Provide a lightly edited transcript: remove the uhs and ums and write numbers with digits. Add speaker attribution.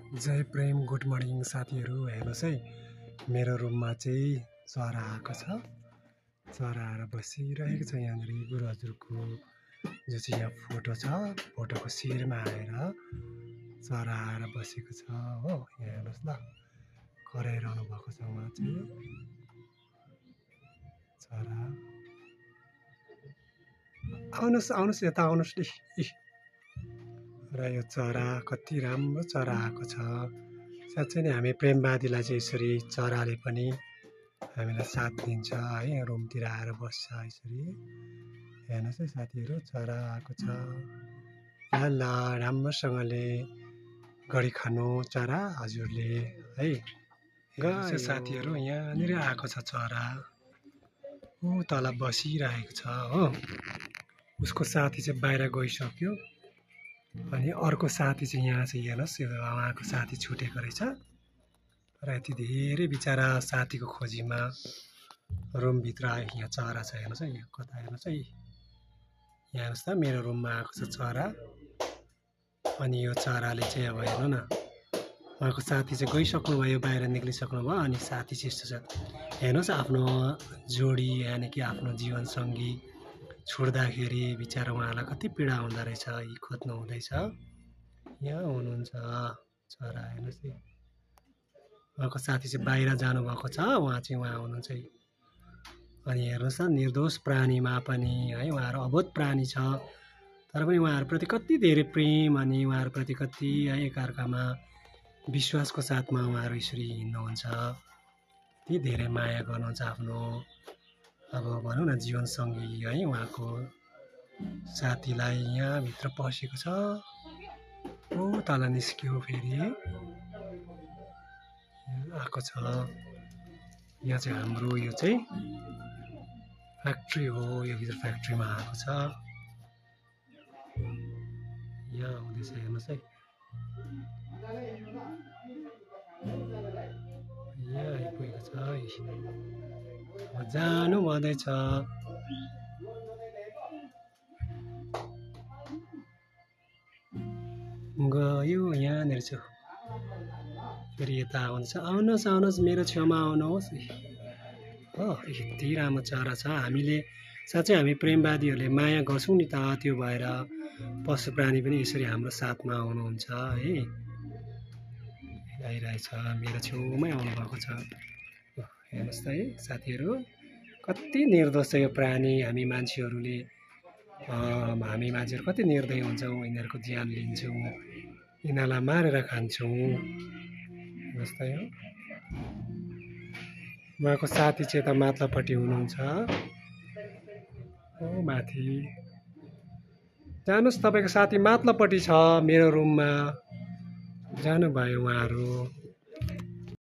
Speaker 1: जय प्रेम good morning साथीहरू। हेर्नुहोस् है, मेरो रुममा चाहिँ चरा आएको छ। चरा आएर बसिरहेको छ यहाँनिर। गुरु हजुरको जो चाहिँ यहाँ फोटो छ, फोटोको शिरमा आएर चरा आएर बसेको छ हो। यहाँ हेर्नुहोस् ल, कराइरहनु भएको छ उहाँ चाहिँ चरा। आउनुहोस् आउनुहोस्, यता आउनुहोस् नि। र यो चरा कति राम्रो चरा आएको छ। साँच्चै नै हामी प्रेमवादीलाई चाहिँ यसरी चराले पनि हामीलाई साथ दिन्छ है। रुमतिर आएर बस्छ यसरी। हेर्नुहोस् है साथीहरू, चरा आएको छ। ल राम्रोसँगले गरी खानु चरा हजुरले है। गयो साथीहरू, यहाँनिर आएको छ चरा। ऊ तल बसिरहेको छ हो। उसको साथी चाहिँ बाहिर गइसक्यो। अनि अर्को साथी चाहिँ यहाँ चाहिँ हेर्नुहोस्, उहाँको साथी छुटेको रहेछ। र यति धेरै बिचरा साथीको खोजीमा रुमभित्र आयो। यहाँ चरा छ हेर्नुहोस् है, यहाँ कता हेर्नुहोस् है। यहाँ हेर्नुहोस् त, मेरो रुममा आएको छ चरा। अनि यो चराले चाहिँ अब हेर्नु न, उहाँको साथी चाहिँ गइसक्नु भयो, बाहिर निक्लिसक्नु भयो। अनि साथी चाहिँ यस्तो छ, हेर्नुहोस् आफ्नो जोडी यानि कि आफ्नो जीवनसङ्गी छोड्दाखेरि बिचरा उहाँलाई कति पीडा हुँदो रहेछ। यी खोज्नु हुँदैछ। यहाँ हुनुहुन्छ चरा, हेर्नुहोस् है। उहाँको साथी चाहिँ बाहिर जानुभएको छ, उहाँ हुनुहुन्छ है। अनि हेर्नुहोस् न, निर्दोष प्राणीमा पनि है, उहाँहरू अबोध प्राणी छ, तर पनि उहाँहरूप्रति कति धेरै प्रेम अनि उहाँहरूप्रति कति है एकअर्कामा विश्वासको साथमा उहाँहरू यसरी हिँड्नुहुन्छ। यति धेरै माया गर्नुहुन्छ आफ्नो अब भनौँ न जीवनसङ्गी है। उहाँको साथीलाई यहाँभित्र पसेको छ। ओ तल निस्क्यो, फेरि आएको छ। यहाँ चाहिँ हाम्रो यो चाहिँ फ्याक्ट्री हो। यो भित्र फ्याक्ट्रीमा आएको छ। यहाँ आउँदैछ हेर्नुहोस् है। यहाँ आइपुगेको छ। जानु भन्दैछ। गयो यहाँनिर छु। फेरि यता आउँदैछ। आउनुहोस् आउनुहोस्, मेरो छेउमा आउनुहोस् हो। यति राम्रो चरा छ। हामीले साँच्चै हामी प्रेमवादीहरूले माया गर्छौँ नि त। त्यो भएर पशु प्राणी पनि यसरी हाम्रो साथमा आउनुहुन्छ है। आइरहेछ, मेरो छेउमै आउनुभएको छ। हेर्नुहोस् त है साथीहरू, कति निर्दोष छ यो प्राणी। हामी मान्छेहरूले कति निर्दय हुन्छौँ। यिनीहरूको ज्यान लिन्छौँ, यिनीहरूलाई मारेर खान्छौँ। हेर्नुहोस् त यो उहाँको साथी चाहिँ यता माथिल्लोपट्टि हुनुहुन्छ। ओ माथि जानुहोस्, तपाईँको साथी माथिल्लोपट्टि छ मेरो रुममा। जानुभयो उहाँहरू।